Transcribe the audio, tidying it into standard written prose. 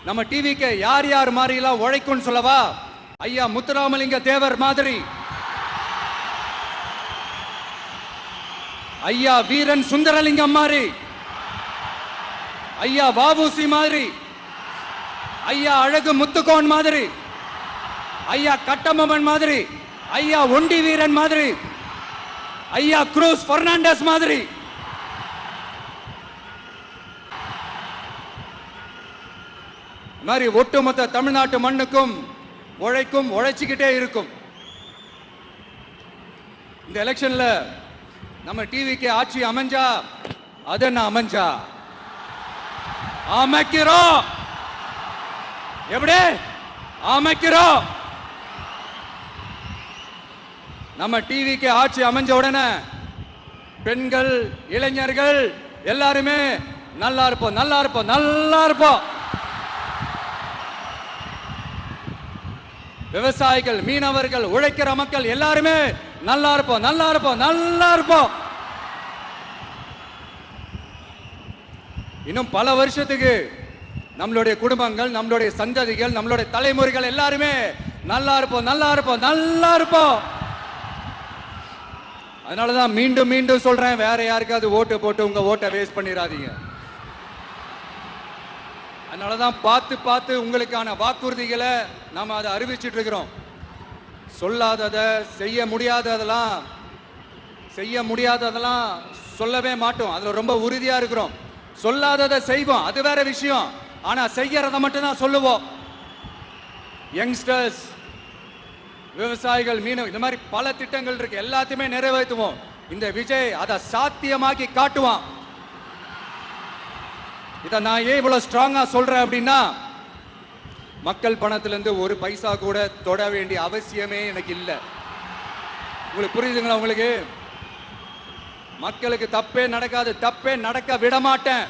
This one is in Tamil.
நம்ம டிவிக்கு யார் யார் மாதிரி எல்லாம் உழைக்கும் சொல்லவா? ஐயா முத்துராமலிங்க தேவர் மாதிரி, ஐயா வீரன் சுந்தரலிங்கம் மாதிரி, ஐயா வாவுசி மாதிரி, ஐயா அழகு முத்துக்கோன் மாதிரி, ஐயா கட்டமன் மாதிரி, ஐயா ஒண்டி வீரன் மாதிரி, ஐயா குரூஸ் பெர்னாண்டஸ் மாதிரி, மாதிரி ஒட்டுமொத்த தமிழ்நாட்டு மண்ணுக்கும் உழைக்கும், உழைச்சிக்கிட்டே இருக்கும். இந்த எலெக்ஷன்ல நம்ம டிவிக்கு ஆட்சி அமைஞ்சா அது என்ன அமைஞ்சா? அமைக்கிறோம். எப்படி அமைக்கிறோம்? நம்ம டிவிக்கு ஆட்சி அமைஞ்ச உடனே பெண்கள், இளைஞர்கள் எல்லாருமே நல்லா இருப்போம், நல்லா இருப்போம், நல்லா இருப்போம். விவசாயிகள், மீனவர்கள், உழைக்கிற மக்கள் எல்லாருமே நல்லா இருப்போம், நல்லா இருப்போம், நல்லா இருப்போம். இன்னும் பல வருஷத்துக்கு நம்மளுடைய குடும்பங்கள், நம்மளுடைய சந்ததிகள், நம்மளுடைய தலைமுறைகள் எல்லாருமே நல்லா இருப்போம், நல்லா இருப்போம், நல்லா இருப்போம். அதனாலதான் மீண்டும் மீண்டும் சொல்றேன், வேற யாருக்காவது ஓட்டு போட்டு உங்க ஓட்டை வேஸ்ட் பண்ணிடாதீங்க. அதனாலதான் பார்த்து பார்த்து உங்களுக்கான வாக்குறுதிகளை நாம அதை அறிவிச்சிட்டு இருக்கிறோம். சொல்லாததை, செய்ய முடியாததெல்லாம் சொல்லவே மாட்டோம். அதுல ரொம்ப உறுதியா இருக்கிறோம். சொல்லாததை செய்வோம், அது வேற விஷயம். ஆனா செய்யறத மட்டும் தான் சொல்லுவோம். யங்ஸ்டர்ஸ், விவசாயிகள், மீனவ, இந்த மாதிரி பல திட்டங்கள் இருக்கு, எல்லாத்தையுமே நிறைவேற்றுவோம். இந்த விஜய் அதை சாத்தியமாக்கி காட்டுவான். இதை நான் ஏன் இவ்வளவு ஸ்ட்ராங்கா சொல்றேன் அப்படின்னா, மக்கள் பணத்திலிருந்து ஒரு பைசா கூட தொட வேண்டிய அவசியமே எனக்கு இல்லை. உங்களுக்கு புரியுதுங்களா? உங்களுக்கு மக்களுக்கு தப்பே நடக்காது, தப்பே நடக்க விட மாட்டேன்.